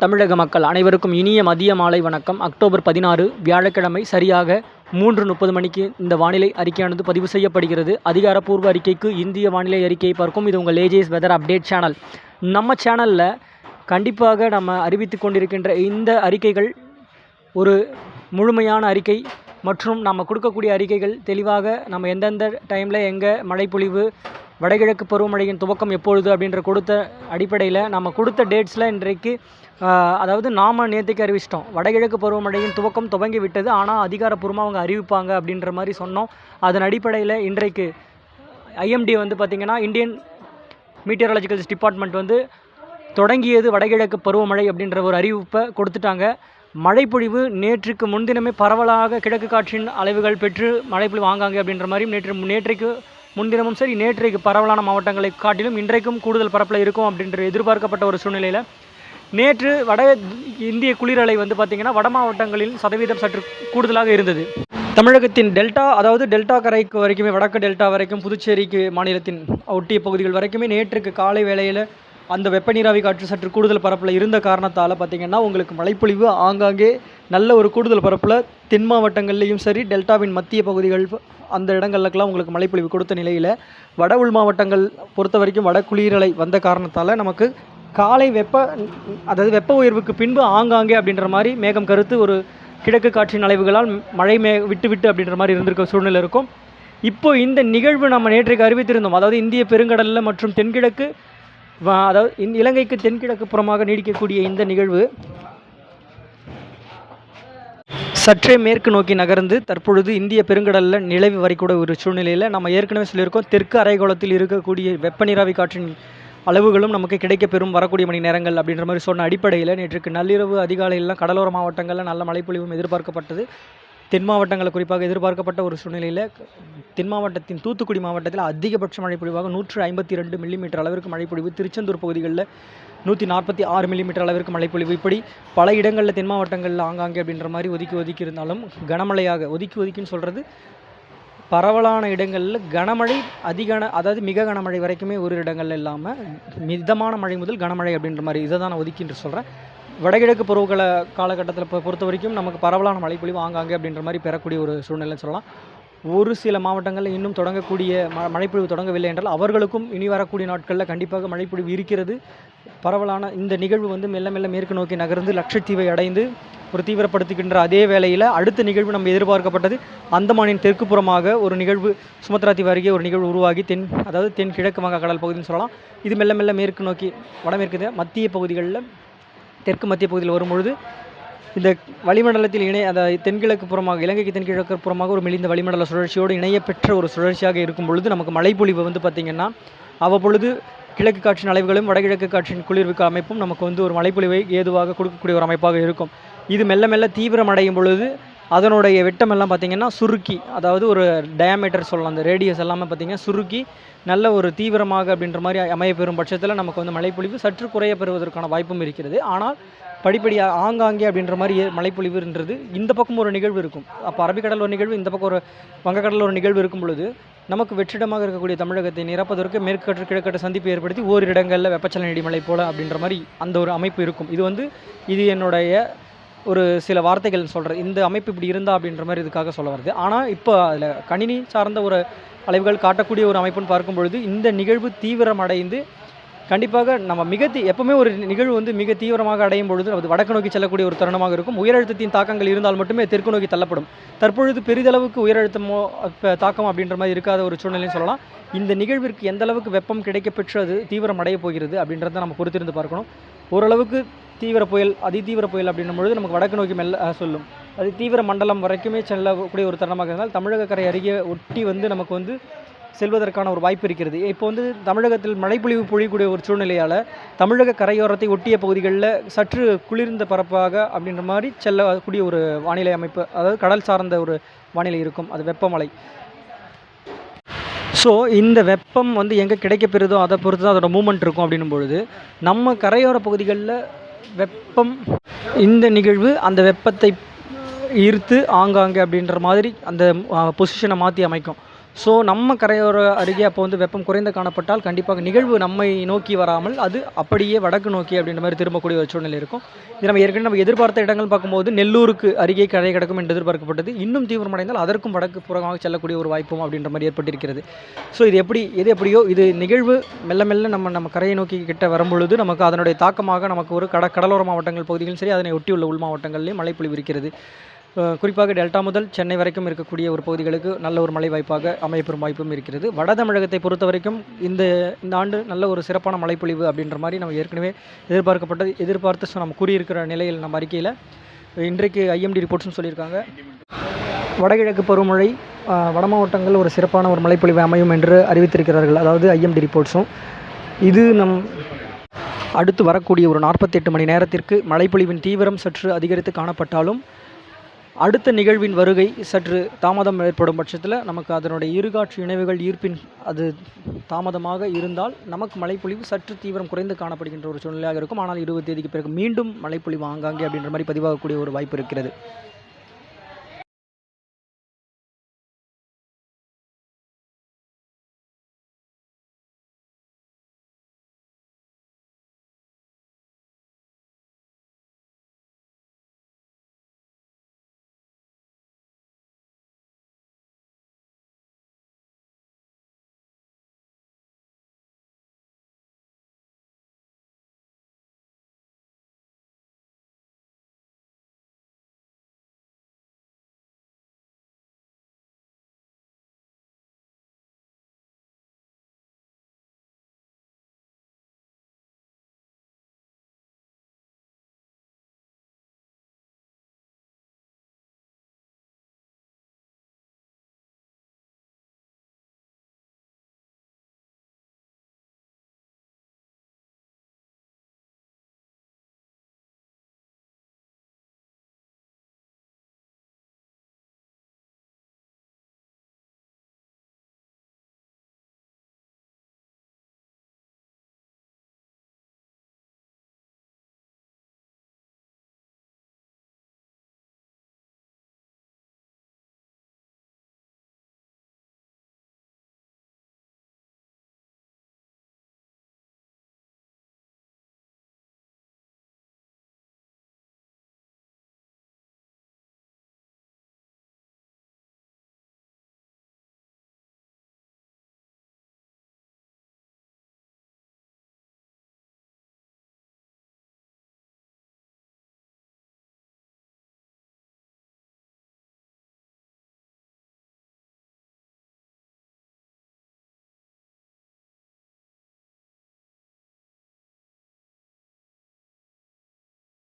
தமிழக மக்கள் அனைவருக்கும் இனிய மதிய மாலை வணக்கம். அக்டோபர் 16 வியாழக்கிழமை சரியாக 3:30 மணிக்கு இந்த வானிலை அறிக்கையானது பதிவு செய்யப்படுகிறது. அதிகாரப்பூர்வ அறிக்கைக்கு இந்திய வானிலை அறிக்கையை பார்க்கும். இது உங்கள் ஏஜேஎஸ் வெதர் அப்டேட் சேனல். நம்ம சேனலில் கண்டிப்பாக நம்ம அறிவித்து கொண்டிருக்கின்ற இந்த அறிக்கைகள் ஒரு முழுமையான அறிக்கை மற்றும் நம்ம கொடுக்கக்கூடிய அறிக்கைகள் தெளிவாக நம்ம எந்தெந்த டைமில் எங்கே மழைப்பொழிவு, வடகிழக்கு பருவமழையின் துவக்கம் எப்பொழுது அப்படின்ற கொடுத்த அடிப்படையில் நம்ம கொடுத்த டேட்ஸில் இன்றைக்கு அதாவது நாம் நேற்றுக்கு அறிவிச்சிட்டோம். வடகிழக்கு பருவமழையின் துவக்கம் துவங்கி விட்டது, ஆனால் அதிகாரப்பூர்வமாக அவங்க அறிவிப்பாங்க அப்படின்ற மாதிரி சொன்னோம். அதன் அடிப்படையில் இன்றைக்கு ஐஎம்டி பார்த்திங்கன்னா இந்தியன் மீட்டியராலஜிக்கல் டிபார்ட்மெண்ட் தொடங்கியது வடகிழக்கு பருவமழை அப்படின்ற ஒரு அறிவிப்பை கொடுத்துட்டாங்க. மழைப்பொழிவு நேற்றுக்கு முன்தினமே பரவலாக கிழக்கு காற்றின் அளவுகள் பெற்று மழைப்பொழிவு ஆங்காங்கே அப்படின்ற மாதிரியும் நேற்றைக்கு முன்தினமும் சரி, நேற்றைக்கு பரவலான மாவட்டங்களை காட்டிலும் இன்றைக்கும் கூடுதல் பரப்பில் இருக்கும் அப்படின்ற எதிர்பார்க்கப்பட்ட ஒரு சூழ்நிலையில் நேற்று வட இந்திய குளிரலை பார்த்திங்கன்னா வட மாவட்டங்களில் சதவீதம் சற்று கூடுதலாக இருந்தது. தமிழகத்தின் டெல்டா, அதாவது டெல்டா கரைக்கு வரைக்குமே, வடக்கு டெல்டா வரைக்கும், புதுச்சேரிக்கு மாநிலத்தின் ஒட்டிய பகுதிகள் வரைக்குமே நேற்றுக்கு காலை வேளையில் அந்த வெப்பநீராவி காற்று சற்று கூடுதல் பரப்பில் இருந்த காரணத்தால் பார்த்திங்கன்னா உங்களுக்கு மழைப்பொழிவு ஆங்காங்கே நல்ல ஒரு கூடுதல் பரப்பில் தென் மாவட்டங்கள்லேயும் சரி, டெல்டாவின் மத்திய பகுதிகள் அந்த இடங்களுக்கெல்லாம் உங்களுக்கு மழைப்பொழிவு கொடுத்த நிலையில் வட உள் மாவட்டங்கள் பொறுத்த வரைக்கும் வட குளிரலை வந்த காரணத்தால் நமக்கு காலை அதாவது வெப்ப உயர்வுக்கு பின்பு ஆங்காங்கே அப்படின்ற மாதிரி மேகம் கருத்து ஒரு கிழக்கு காற்றின் அலைவுகளால் மழை விட்டு அப்படின்ற மாதிரி இருந்திருக்க சூழ்நிலை இருக்கும். இப்போ இந்த நிகழ்வு நம்ம நேற்றைக்கு அறிவித்திருந்தோம். அதாவது இந்திய பெருங்கடலில் மற்றும் தென்கிழக்கு, அதாவது இலங்கைக்கு தென்கிழக்கு புறமாக நீடிக்கக்கூடிய இந்த நிகழ்வு சற்றே மேற்கு நோக்கி நகர்ந்து தற்பொழுது இந்திய பெருங்கடலில் நிலவி வரக்கூடிய ஒரு சூழ்நிலையில் நம்ம ஏற்கனவே சொல்லியிருக்கோம். தெற்கு அரைக்கோளத்தில் இருக்கக்கூடிய வெப்பநீராவி காற்றின் அளவுகளும் நமக்கு கிடைக்கப்பெறும் வரக்கூடிய மணி நேரங்கள் அப்படின்ற மாதிரி சொன்ன அடிப்படையில் நேற்றுக்கு நள்ளிரவு அதிகாலையிலாம் கடலோர மாவட்டங்களில் நல்ல மழைப்பொழிவும் எதிர்பார்க்கப்பட்டது. தென் மாவட்டங்களை குறிப்பாக எதிர்பார்க்கப்பட்ட ஒரு சூழ்நிலையில் தென் மாவட்டத்தின் தூத்துக்குடி மாவட்டத்தில் அதிகபட்ச மழைப்பொழிவாக 152 மில்லிமீட்டர் அளவிற்கு மழைப்பொழிவு, திருச்செந்தூர் பகுதிகளில் 146 மில்லிமீட்டர் அளவிற்கு மழைப்பொழிவு, இப்படி பல இடங்களில் தென் மாவட்டங்களில் ஆங்காங்கே அப்படின்ற மாதிரி ஒதுக்கி இருந்தாலும் கனமழையாக ஒதுக்கின்னு சொல்கிறது பரவலான இடங்களில் கனமழை, அதாவது மிக கனமழை வரைக்குமே ஒரு இடங்கள் இல்லாமல் மிதமான மழை முதல் கனமழை அப்படின்ற மாதிரி இதை தான் நான் ஒதுக்கின்று சொல்கிறேன். வடகிழக்கு பருவகால காலகட்டத்தில் பொறுத்த வரைக்கும் நமக்கு பரவலான மழைப்பொழிவு ஆங்காங்கே அப்படின்ற மாதிரி பெறக்கூடிய ஒரு சூழ்நிலைன்னு சொல்லலாம். ஒரு சில மாவட்டங்களில் இன்னும் தொடங்கக்கூடிய மழைப்பொழிவு தொடங்கவில்லை என்றால் அவர்களுக்கும் இனி வரக்கூடிய நாட்களில் கண்டிப்பாக மழைப்பொழிவு இருக்கிறது. பரவலான இந்த நிகழ்வு மெல்ல மெல்ல மேற்கு நோக்கி நகர்ந்து லட்சத்தீவை அடைந்து ஒரு தீவிரப்படுத்துகின்ற அதே வேளையில் அடுத்த நிகழ்வு நம்ம எதிர்பார்க்கப்பட்டது அந்தமானின் தெற்கு புறமாக ஒரு நிகழ்வு, சுமத்ரா தீவு அருகே ஒரு நிகழ்வு உருவாகி அதாவது தென் கிழக்கு வங்கக்கடல் பகுதின்னு சொல்லலாம். இது மெல்ல மெல்ல மேற்கு நோக்கி வடமேற்கு மத்திய பகுதிகளில் தெற்கு மத்திய பகுதியில் வரும்பொழுது இந்த வளிமண்டலத்தில் அதாவது தென்கிழக்கு புறமாக, இலங்கைக்கு தென்கிழக்கு புறமாக ஒரு மெலிந்த வளிமண்டல சுழற்சியோடு இணையப்பெற்ற ஒரு சுழற்சியாக இருக்கும் பொழுது நமக்கு மழைப்பொழிவு பார்த்திங்கன்னா அவ்வப்பொழுது கிழக்கு காற்றின் அலைவுகளும் வடகிழக்கு காற்றின் குளிர்விக்க அமைப்பும் நமக்கு ஒரு மழைப்பொழிவை ஏதுவாக கொடுக்கக்கூடிய ஒரு அமைப்பாக இருக்கும். இது மெல்ல மெல்ல தீவிரமடையும் பொழுது அதனுடைய வெட்டமெல்லாம் பார்த்திங்கன்னா சுருக்கி, அதாவது ஒரு டயாமீட்டர் சொல்லலாம், அந்த ரேடியஸ் எல்லாமே பார்த்திங்கன்னா சுருக்கி நல்ல ஒரு தீவிரமாக அப்படின்ற மாதிரி அமையப்பெறும் பட்சத்தில் நமக்கு மழைப்பொழிவு சற்று குறைய பெறுவதற்கான வாய்ப்பும் இருக்கிறது. ஆனால் படிப்படியாக ஆங்காங்கே அப்படின்ற மாதிரி மழைப்பொழிவுன்றது இந்த பக்கம் ஒரு நிகழ்வு இருக்கும். அப்போ அரபிக்கடல் ஒரு நிகழ்வு, இந்த பக்கம் ஒரு வங்கக்கடல் ஒரு நிகழ்வு இருக்கும் பொழுது நமக்கு வெற்றிடமாக இருக்கக்கூடிய தமிழகத்தை நிரப்பதற்கு மேற்கற்று கிழக்கற்று சந்திப்பு ஏற்படுத்தி ஓரிரு இடங்களில் வெப்பச்சலன இடிமலை போல அப்படின்ற மாதிரி அந்த ஒரு அமைப்பு இருக்கும். இது என்னுடைய ஒரு சில வார்த்தைகள் சொல்கிறது. இந்த அமைப்பு இப்படி இருந்தால் அப்படின்ற மாதிரி இதுக்காக சொல்ல வருது. ஆனால் இப்போ அதில் கணினி சார்ந்த ஒரு அலைவுகள் காட்டக்கூடிய ஒரு அமைப்புன்னு பார்க்கும்பொழுது இந்த நிகழ்வு தீவிரமடைந்து கண்டிப்பாக நம்ம எப்பவுமே ஒரு நிகழ்வு மிக தீவிரமாக அடையும் பொழுது அது வடக்கு நோக்கி செல்லக்கூடிய ஒரு தருணமாக இருக்கும். உயரழுத்தத்தின் தாக்கங்கள் இருந்தால் மட்டுமே தெற்கு நோக்கி தள்ளப்படும். தற்பொழுது பெரிதளவுக்கு உயரழுத்தமோ தாக்கம் அப்படின்ற மாதிரி இருக்காத ஒரு சூழ்நிலைன்னு சொல்லலாம். இந்த நிகழ்விற்கு எந்த அளவுக்கு வெப்பம் கிடைக்கப்பெற்று அது தீவிரமடைய போகிறது அப்படின்றத நம்ம பொறுத்திருந்து பார்க்கணும். ஓரளவுக்கு தீவிர புயல், அதிதீவிர புயல் அப்படின்னும் பொழுது நமக்கு வடக்கு நோக்கி சொல்லும். அது தீவிர மண்டலம் வரைக்குமே செல்லக்கூடிய ஒரு தருணமாக இருந்தால் தமிழக கரை அருகே ஒட்டி நமக்கு செல்வதற்கான ஒரு வாய்ப்பு இருக்கிறது. இப்போ தமிழகத்தில் மழைப்பொழிவு பொழியக்கூடிய ஒரு சூழ்நிலையால் தமிழக கரையோரத்தை ஒட்டிய பகுதிகளில் சற்று குளிர்ந்த பரப்பாக அப்படின்ற மாதிரி செல்லக்கூடிய ஒரு வானிலை அமைப்பு, அதாவது கடல் சார்ந்த ஒரு வானிலை இருக்கும். அது வெப்பமழை. ஸோ இந்த வெப்பம் எங்கே கிடைக்கப்பெறுதோ அதை பொறுத்து தான் அதோட மூமெண்ட் இருக்கும். அப்படின்னும் பொழுது நம்ம கரையோர பகுதிகளில் வெப்பம், இந்த நிகழ்வு அந்த வெப்பத்தை ஈர்த்து ஆங்காங்கே அப்படின்ற மாதிரி அந்த பொசிஷனை மாற்றி அமைக்கும். ஸோ நம்ம கரையோர அருகே அப்போ வந்து வெப்பம் குறைந்து காணப்பட்டால் கண்டிப்பாக நிகழ்வு நம்மை நோக்கி வராமல் அது அப்படியே வடக்கு நோக்கி அப்படின்ற மாதிரி திரும்பக்கூடிய ஒரு சூழ்நிலை இருக்கும். இது நம்ம ஏற்கனவே நம்ம எதிர்பார்த்த இடங்கள் பார்க்கும்போது நெல்லூருக்கு அருகே கரை கடக்கும் என்று எதிர்பார்க்கப்பட்டது. இன்னும் தீவிரமடைந்தால் அதற்கும் வடக்கு புறமாக செல்லக்கூடிய ஒரு வாய்ப்பும் அப்படின்ற மாதிரி ஏற்பட்டிருக்கிறது. ஸோ இது எப்படியோ இது நிகழ்வு மெல்ல மெல்ல நம்ம கரையை நோக்கி கிட்ட வரும்பொழுது நமக்கு அதனுடைய தாக்கமாக நமக்கு ஒரு கடலோர மாவட்டங்கள் பகுதிகளும் சரி, அதனை ஒட்டியுள்ள உள் மாவட்டங்களிலும் மழைப்பொழிவு இருக்கிறது. குறிப்பாக டெல்டா முதல் சென்னை வரைக்கும் இருக்கக்கூடிய ஒரு பகுதிகளுக்கு நல்ல ஒரு மழை வாய்ப்பாக அமையப்பெறும் வாய்ப்பும் இருக்கிறது. வட தமிழகத்தை பொறுத்த வரைக்கும் இந்த ஆண்டு நல்ல ஒரு சிறப்பான மழைப்பொழிவு அப்படின்ற மாதிரி நம்ம ஏற்கனவே எதிர்பார்த்து நம்ம கூறியிருக்கிற நிலையில் நம்ம அறிக்கையில் இன்றைக்கு ஐஎம்டி ரிப்போர்ட்ஸ்னு சொல்லியிருக்காங்க. வடகிழக்கு பருவமழை வட மாவட்டங்கள் ஒரு சிறப்பான ஒரு மழைப்பொழிவு அமையும் என்று அறிவித்திருக்கிறார்கள். அதாவது ஐஎம்டி ரிப்போர்ட்ஸும். இது அடுத்து வரக்கூடிய ஒரு 48 மணி நேரத்திற்கு மழைப்பொழிவின் தீவிரம் சற்று அதிகரித்து காணப்பட்டாலும் அடுத்த நிகழ்வின் வருகை சற்று தாமதம் ஏற்படும் பட்சத்தில் நமக்கு அதனுடைய இருகாற்று இணைவுகள் ஈர்ப்பின் அது தாமதமாக இருந்தால் நமக்கு மழைப்பொழிவு சற்று தீவிரம் குறைந்து காணப்படுகின்ற ஒரு சூழ்நிலையாக இருக்கும். ஆனால் 20 தேதிக்கு பிறகு மீண்டும் மழைப்பொழிவு ஆங்காங்கே அப்படின்ற மாதிரி பதிவாகக்கூடிய ஒரு வாய்ப்பு இருக்கிறது.